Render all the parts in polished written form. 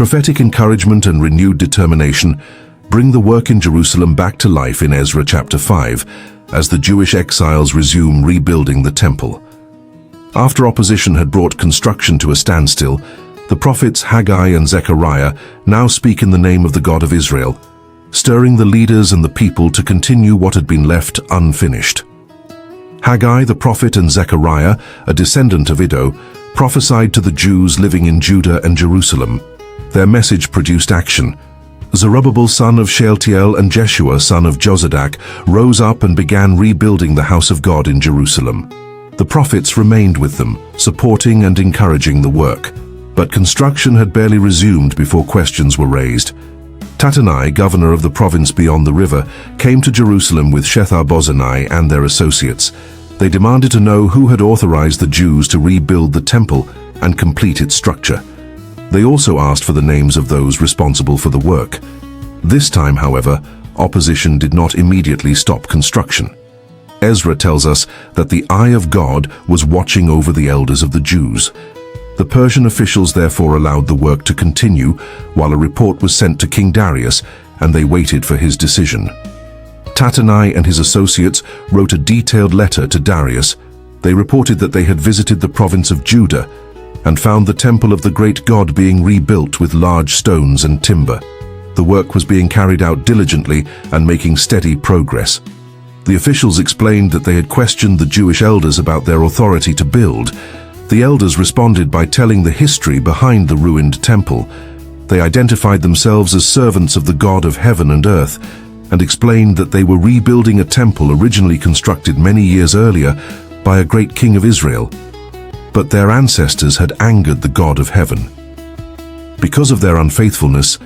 Prophetic encouragement and renewed determination bring the work in Jerusalem back to life in Ezra chapter 5, as the Jewish exiles resume rebuilding the temple. After opposition had brought construction to a standstill, the prophets Haggai and Zechariah now speak in the name of the God of Israel, stirring the leaders and the people to continue what had been left unfinished. Haggai the prophet and Zechariah, a descendant of Iddo, prophesied to the Jews living in Judah and Jerusalem. Their message produced action. Zerubbabel son of Shealtiel and Jeshua son of Jozadak rose up and began rebuilding the house of God in Jerusalem. The prophets remained with them, supporting and encouraging the work. But construction had barely resumed before questions were raised. Tattenai, governor of the province beyond the river, came to Jerusalem with Shethar-bozenai and their associates. They demanded to know who had authorized the Jews to rebuild the temple and complete its structure. They also asked for the names of those responsible for the work. This time, however, opposition did not immediately stop construction. Ezra tells us that the eye of God was watching over the elders of the Jews. The Persian officials therefore allowed the work to continue, while a report was sent to King Darius, and they waited for his decision. Tattenai and his associates wrote a detailed letter to Darius. They reported that they had visited the province of Judah and found the temple of the great God being rebuilt with large stones and timber. The work was being carried out diligently and making steady progress. The officials explained that they had questioned the Jewish elders about their authority to build. The elders responded by telling the history behind the ruined temple. They identified themselves as servants of the God of heaven and earth, and explained that they were rebuilding a temple originally constructed many years earlier by a great king of Israel. But their ancestors had angered the God of heaven. Because of their unfaithfulness,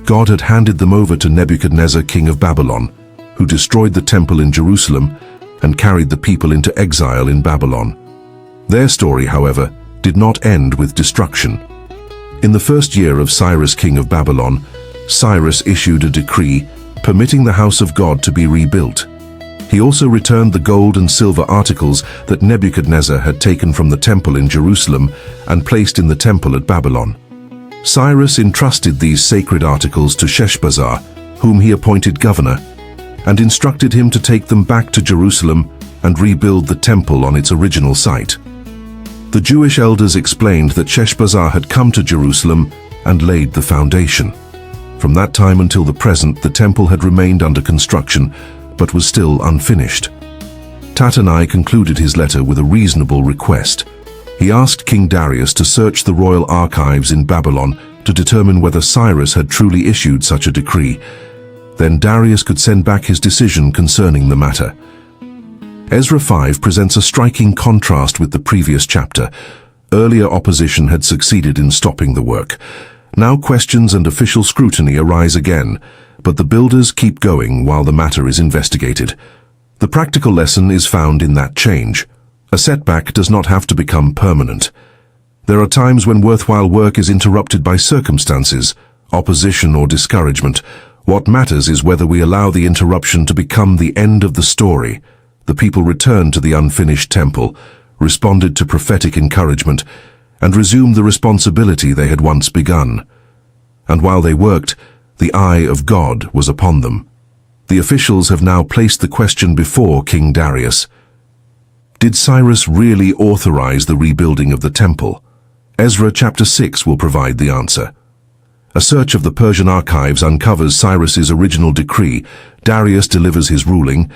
God had handed them over to Nebuchadnezzar, king of Babylon, who destroyed the temple in Jerusalem and carried the people into exile in Babylon. Their story, however, did not end with destruction. In the first year of Cyrus, king of Babylon, Cyrus issued a decree permitting the house of God to be rebuilt. He also returned the gold and silver articles that Nebuchadnezzar had taken from the temple in Jerusalem and placed in the temple at Babylon. Cyrus entrusted these sacred articles to Sheshbazzar, whom he appointed governor, and instructed him to take them back to Jerusalem and rebuild the temple on its original site. The Jewish elders explained that Sheshbazzar had come to Jerusalem and laid the foundation. From that time until the present, the temple had remained under construction, but was still unfinished. Tattenai concluded his letter with a reasonable request. He asked King Darius to search the royal archives in Babylon to determine whether Cyrus had truly issued such a decree. Then Darius could send back his decision concerning the matter. Ezra 5 presents a striking contrast with the previous chapter. Earlier opposition had succeeded in stopping the work. Now questions and official scrutiny arise again, but the builders keep going while the matter is investigated. The practical lesson is found in that change. A setback does not have to become permanent. There are times when worthwhile work is interrupted by circumstances, opposition or discouragement. What matters is whether we allow the interruption to become the end of the story. The people returned to the unfinished temple, responded to prophetic encouragement, and resumed the responsibility they had once begun. And while they worked, the eye of God was upon them. The officials have now placed the question before King Darius. Did Cyrus really authorize the rebuilding of the temple? Ezra chapter 6 will provide the answer. A search of the Persian archives uncovers Cyrus's original decree. Darius delivers his ruling,